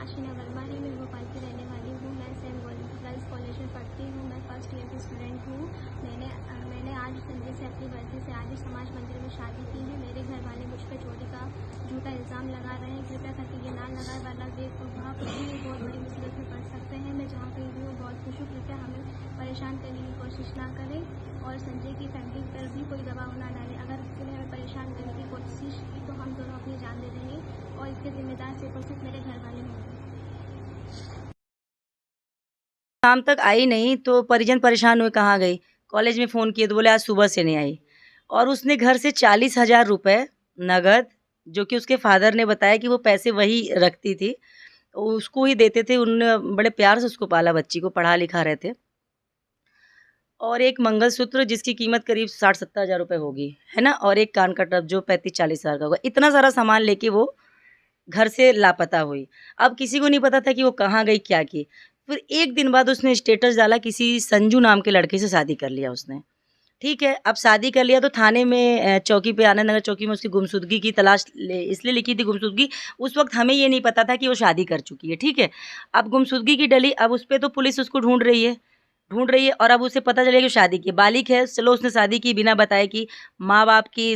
आशीना वर्मा है। मैं भोपाल की रहने वाली हूँ। मैं सेंट गर्ल्स कॉलेज में पढ़ती हूँ। मैं फर्स्ट ईयर की स्टूडेंट हूँ। मैंने आज संजय से अपनी मर्जी से आदर्श समाज मंदिर में शादी की है। मेरे घर वाले मुझ पर चोरी का झूठा इल्ज़ाम लगा रहे हैं। कृपया करके ये ना लगाए, वरना देख वहाँ पर भी बहुत बड़ी मुसीबत में पड़ सकते हैं। मैं जहाँ कहीं भी हूँ बहुत खुश हूँ। कृपया हमें परेशान करने की कोशिश ना करें और संजय की फैमिली पर भी कोई दबाव ना डालें। अगर उन्हें हमें परेशान करने की कोशिश की तो हम दोनों अपनी जान दे देंगे और इसके जिम्मेदार सिर्फ मेरे घर वाले होंगे। शाम तक आई नहीं तो परिजन परेशान हुए, कहाँ गई। कॉलेज में फ़ोन किए तो बोले आज सुबह से नहीं आई। और उसने घर से 40,000 रुपये नगद, जो कि उसके फादर ने बताया कि वो पैसे वही रखती थी, तो उसको ही देते थे। उन्होंने बड़े प्यार से उसको पाला, बच्ची को पढ़ा लिखा रहे थे। और एक मंगलसूत्र जिसकी कीमत करीब 60-70 हज़ार रुपये होगी, है ना, और एक कान का टब जो 35-40 हज़ार का होगा। इतना सारा सामान लेके वो घर से लापता हुई। अब किसी को नहीं पता था कि वो कहाँ गई, क्या की। फिर एक दिन बाद उसने स्टेटस डाला, किसी संजू नाम के लड़के से शादी कर लिया उसने। ठीक है, अब शादी कर लिया तो थाने में चौकी पे, आनंद नगर चौकी में उसकी गुमशुदगी की तलाश इसलिए लिखी थी गुमशुदगी। उस वक्त हमें ये नहीं पता था कि वो शादी कर चुकी है। ठीक है, अब गुमशुदगी की डली, अब उस पर तो पुलिस उसको ढूंढ रही है और अब उसे पता चलेगा कि शादी की, बालिग है, चलो उसने शादी की बिना बताए कि माँ बाप की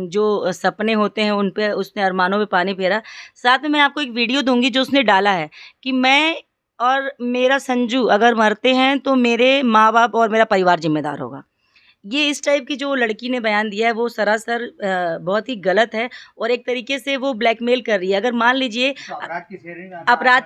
जो सपने होते हैं उन पे उसने अरमानों में पानी फेरा। साथ में मैं आपको एक वीडियो दूंगी जो उसने डाला है कि मैं और मेरा संजू अगर मरते हैं तो मेरे माँ बाप और मेरा परिवार जिम्मेदार होगा। ये इस टाइप की जो लड़की ने बयान दिया है वो सरासर बहुत ही गलत है और एक तरीके से वो ब्लैकमेल कर रही है। अगर मान लीजिए तो अपराध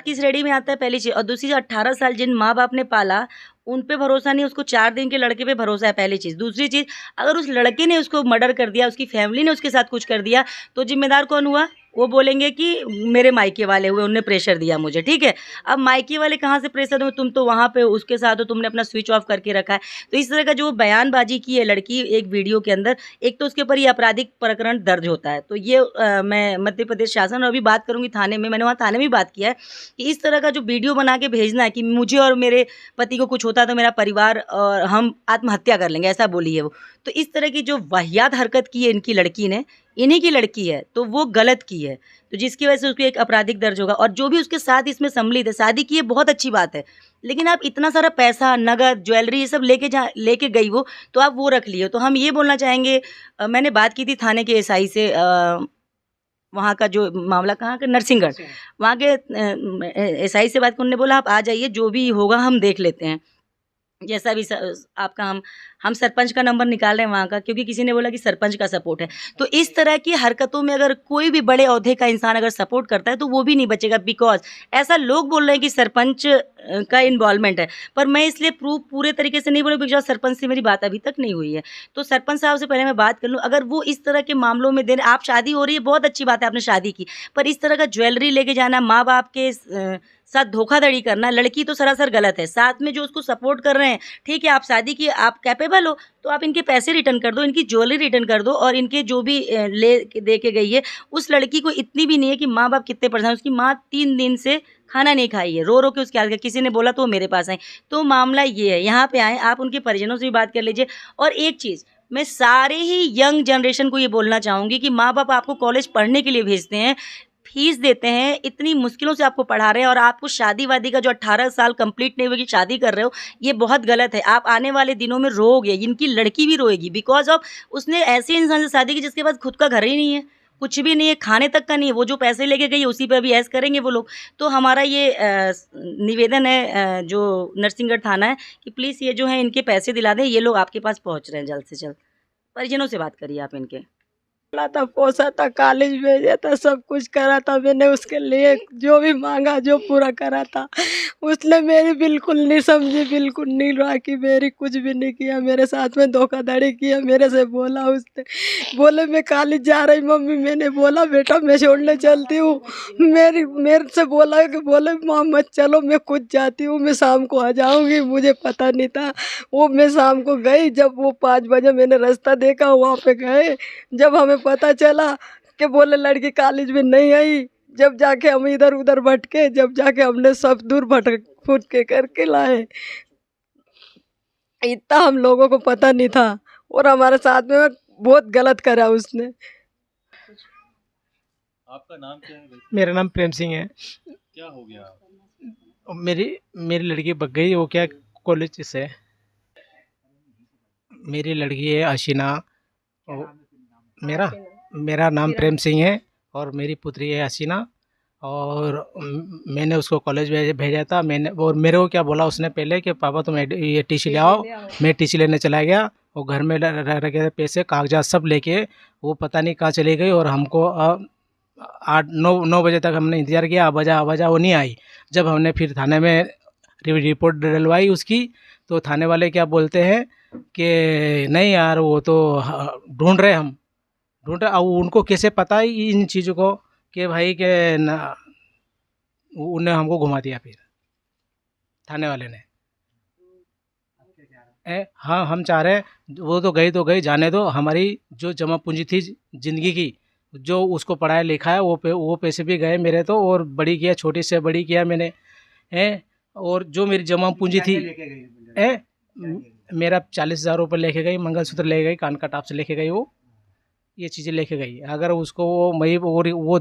की श्रेणी में आता है, पहली चीज़। और दूसरी चीज़, 18 साल जिन माँ बाप ने पाला उन पे भरोसा नहीं, उसको 4 दिन के लड़के पे भरोसा है, पहली चीज़। दूसरी चीज़, अगर उस लड़के ने उसको मर्डर कर दिया, उसकी फैमिली ने उसके साथ कुछ कर दिया, तो जिम्मेदार कौन हुआ? वो बोलेंगे कि मेरे मायके वाले हुए, उनने प्रेशर दिया मुझे। ठीक है, अब मायके वाले कहाँ से प्रेशर हुए? तुम तो वहाँ पे उसके साथ हो, तुमने अपना स्विच ऑफ करके रखा है। तो इस तरह का जो बयानबाजी की है लड़की एक वीडियो के अंदर, एक तो उसके ऊपर ये आपराधिक प्रकरण दर्ज होता है। तो ये मैं मध्य प्रदेश शासन, और अभी बात करूँगी थाने में, मैंने वहाँ थाने में भी बात किया है कि इस तरह का जो वीडियो बना के भेजना है कि मुझे और मेरे पति को कुछ होता तो मेरा परिवार और हम आत्महत्या कर लेंगे, ऐसा बोली है वो। तो इस तरह की जो वाहियात हरकत की है इनकी लड़की ने, इन्हीं की लड़की है, तो वो गलत की है, तो जिसकी वजह से उसको एक आपराधिक दर्ज होगा। और जो भी उसके साथ इसमें सम्मिलित है, शादी की है बहुत अच्छी बात है, लेकिन आप इतना सारा पैसा, नगद, ज्वेलरी, ये सब लेके गई वो, तो आप वो रख लिए। तो हम ये बोलना चाहेंगे, मैंने बात की थी थाने के एसआई से, वहाँ का जो मामला कहाँ का, नरसिंहगढ़, वहाँ के एसआई से बात की। उन्होंने बोला आप आ जाइए, जो भी होगा हम देख लेते हैं, जैसा भी आपका हम सरपंच का नंबर निकाल रहे हैं वहाँ का, क्योंकि किसी ने बोला कि सरपंच का सपोर्ट है। तो इस तरह की हरकतों में अगर कोई भी बड़े ओहदे का इंसान अगर सपोर्ट करता है तो वो भी नहीं बचेगा। बिकॉज ऐसा लोग बोल रहे हैं कि सरपंच का इन्वॉल्वमेंट है, पर मैं इसलिए प्रूफ पूरे तरीके से नहीं बोलूँ, बिकॉज सरपंच से मेरी बात अभी तक नहीं हुई है। तो सरपंच साहब से पहले मैं बात कर लूँ, अगर वो इस तरह के मामलों में देने, आप शादी हो रही है बहुत अच्छी बात है, आपने शादी की, पर इस तरह का ज्वेलरी लेके जाना, माँ बाप के साथ धोखाधड़ी करना, लड़की तो सरासर गलत है। साथ में जो उसको सपोर्ट कर रहे हैं, ठीक है, आप शादी की, आप कैपेबल हो तो आप इनके पैसे रिटर्न कर दो, इनकी ज्वेलरी रिटर्न कर दो, और इनके जो भी ले दे के गई है, उस लड़की को इतनी भी नहीं है कि माँ बाप कितने परेशान। उसकी माँ 3 दिन से खाना नहीं खाई है, रो रो के उसके हाल, किसी ने बोला तो वो मेरे पास आई। तो मामला ये है, यहाँ पे आए, आप उनके परिजनों से भी बात कर लीजिए। और एक चीज़ मैं सारे ही यंग जनरेशन को ये बोलना चाहूँगी कि माँ बाप आपको कॉलेज पढ़ने के लिए भेजते हैं, फीस देते हैं, इतनी मुश्किलों से आपको पढ़ा रहे हैं, और आपको शादी वादी का जो 18 साल कंप्लीट नहीं हुए कि शादी कर रहे हो, ये बहुत गलत है। आप आने वाले दिनों में रोओगे, इनकी लड़की भी रोएगी, बिकॉज ऑफ उसने ऐसे इंसान से शादी की जिसके पास खुद का घर ही नहीं है, कुछ भी नहीं है, खाने तक का नहीं है। वो जो पैसे लेके गई है उसी पे अभी ऐश करेंगे वो लोग। तो हमारा ये निवेदन है जो नरसिंहगढ़ थाना है कि प्लीज़ ये जो है इनके पैसे दिला दें, ये लोग आपके पास पहुँच रहे हैं जल्द से जल्द। परिजनों से बात करिए आप इनके। पाला था, पोसा था, कॉलेज भेजा था, सब कुछ करा था मैंने उसके लिए, जो भी मांगा जो पूरा करा था। उसने मेरी बिल्कुल नहीं समझी, बिल्कुल नहीं राखी, मेरी कुछ भी नहीं किया, मेरे साथ में धोखाधड़ी किया। मेरे से बोला, उसने बोले मैं कॉलेज जा रही मम्मी, मैंने बोला बेटा मैं छोड़ने चलती हूँ। मेरे से बोला कि बोले माँ मत चलो, मैं खुद जाती हूँ, मैं शाम को आ जाऊँगी। मुझे पता नहीं था। वो मैं शाम को गई, जब वो 5 बजे मैंने रास्ता देखा, वहाँ पे गए, जब हमें पता चला कि बोले लड़की कॉलेज में नहीं आई, जब जाके हम इधर उधर भटके, जब जाके हमने सब दूर भटक फुट के करके लाए। इतना हम लोगों को पता नहीं था, और हमारे साथ में बहुत गलत करा उसने। आपका नाम क्या है? मेरा नाम प्रेम सिंह है। क्या क्या हो गया? मेरी मेरी लड़की बग गई। वो क्या कॉलेज से, मेरी लड़की है हसीना। और मेरा मेरा नाम प्रेम सिंह है और मेरी पुत्री है हसीना। और मैंने उसको कॉलेज भेजा था। मैंने और मेरे को क्या बोला उसने पहले कि पापा तुम ये टीसी ले आओ। मैं टीसी लेने चला गया। वो घर में रखे थे पैसे कागजात सब लेके वो पता नहीं कहाँ चली गई। और हमको 8-9 बजे तक हमने इंतज़ार किया, आवाजा वो नहीं आई। जब हमने फिर थाने में रिपोर्ट डलवाई उसकी, तो थाने वाले क्या बोलते हैं कि नहीं यार वो तो ढूंढ रहे हम ढूंढ रहे। अब उनको कैसे पता है इन चीज़ों को कि भाई के ना, उनने हमको घुमा दिया फिर थाने वाले ने। हाँ हम चाह रहे वो तो गई जाने दो। हमारी जो जमा पूंजी थी ज़िंदगी की, जो उसको पढ़ाया लिखा है वो पैसे भी गए मेरे तो। और बड़ी किया, छोटी से बड़ी किया मैंने है। और जो मेरी जमा पूंजी थी मेरा 40,000 रुपये लेके गई, मंगलसूत्र लेके गई, कान का टाप से लेके गई, वो ये चीज़ें लेके गई। अगर उसको वो मई और वो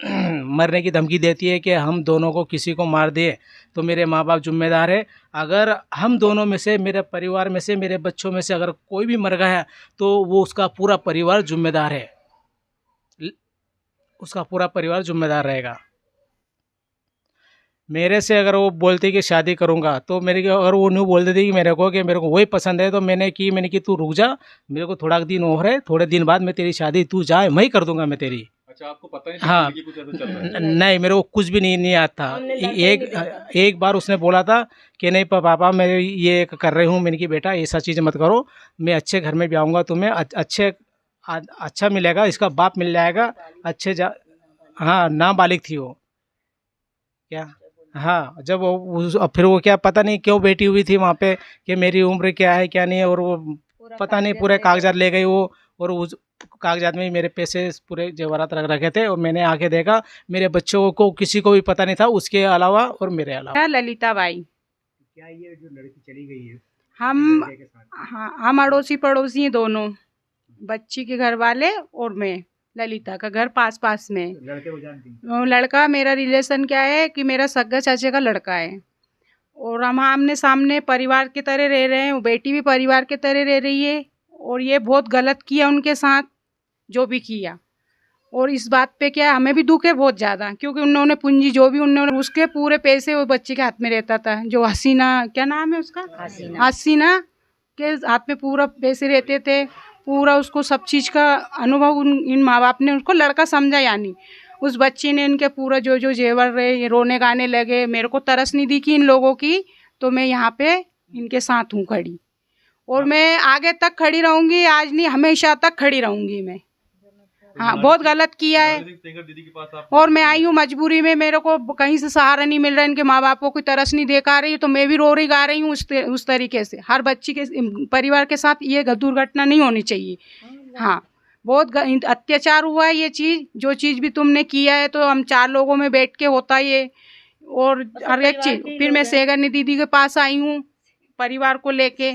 मरने की धमकी देती है कि हम दोनों को किसी को मार दिए तो मेरे माँ बाप जिम्मेदार है। अगर हम दोनों में से, मेरे परिवार में से, मेरे बच्चों में से अगर कोई भी मर गया तो वो उसका पूरा परिवार जिम्मेदार है, उसका पूरा परिवार जिम्मेदार रहेगा। मेरे से अगर वो बोलती कि शादी करूंगा तो मेरे को, अगर वो नहीं बोल देती कि मेरे को वही पसंद है, तो मैंने की तू रुक जा, मेरे को थोड़ा दिन और है, थोड़े दिन बाद मैं तेरी शादी, तू जा, मैं ही कर दूंगा मैं तेरी। अच्छा, आपको पता नहीं था हाँ कि कुछ ऐसा चल रहा है? नहीं, मेरे को कुछ भी नहीं आता था। एक बार उसने बोला था कि नहीं पापा मैं ये कर रही हूँ। मैंने की बेटा ऐसा चीज़ मत करो, मैं अच्छे घर में भी आऊँगा, तुम्हें अच्छा मिलेगा, इसका बाप मिल जाएगा अच्छे हाँ नाबालिग थी वो क्या। हाँ जब फिर वो क्या पता नहीं क्यों बैठी हुई थी वहाँ पे कि मेरी उम्र क्या है क्या नहीं है। और वो पता नहीं पूरे कागजात ले गई वो। और उस कागजात में ही मेरे पैसे पूरे जेवरात रख रखे थे। और मैंने आके देखा, मेरे बच्चों को किसी को भी पता नहीं था उसके अलावा और मेरे अलावा। ललिता बाई। क्या ये जो लड़की चली गई है हम अड़ोसी पड़ोसी हैं दोनों, बच्ची के घर वाले और मैं। ललिता का घर पास में। लड़के को जानती? लड़का मेरा रिलेशन क्या है कि मेरा सगा चाचे का लड़का है। और हम आमने सामने परिवार की तरह रह रहे हैं। वो बेटी भी परिवार की तरह रह रही है। और ये बहुत गलत किया उनके साथ जो भी किया। और इस बात पे क्या हमें भी दुख है बहुत ज़्यादा, क्योंकि उन्होंने पूंजी जो भी उन्होंने, उसके पूरे पैसे वो बच्चे के हाथ में रहता था। जो हसीना, क्या नाम है उसका, हसीना के हाथ में पूरा पैसे रहते थे। पूरा उसको सब चीज़ का अनुभव इन माँ बाप ने उसको लड़का समझा। यानी उस बच्ची ने इनके पूरा जो जेवर रहे, ये रोने गाने लगे। मेरे को तरस नहीं दी कि इन लोगों की, तो मैं यहाँ पे इनके साथ हूँ खड़ी। और मैं आगे तक खड़ी रहूँगी, आज नहीं हमेशा तक खड़ी रहूँगी मैं। हाँ बहुत गलत किया है। दीदी के पास आप और मैं आई हूँ मजबूरी में, मेरे को कहीं से सहारा नहीं मिल रहा, इनके माँ बापों को तरस नहीं देखा रही, तो मैं भी रो रही गा रही हूँ उस तरीके से। हर बच्ची के परिवार के साथ ये दुर्घटना नहीं होनी चाहिए। हाँ बहुत अत्याचार हुआ है। ये चीज़ जो चीज़ भी तुमने किया है, तो हम 4 लोगों में बैठ के होता ये। और हर एक चीज़ फिर मैं सेगरनी दीदी के पास आई हूँ परिवार को लेके।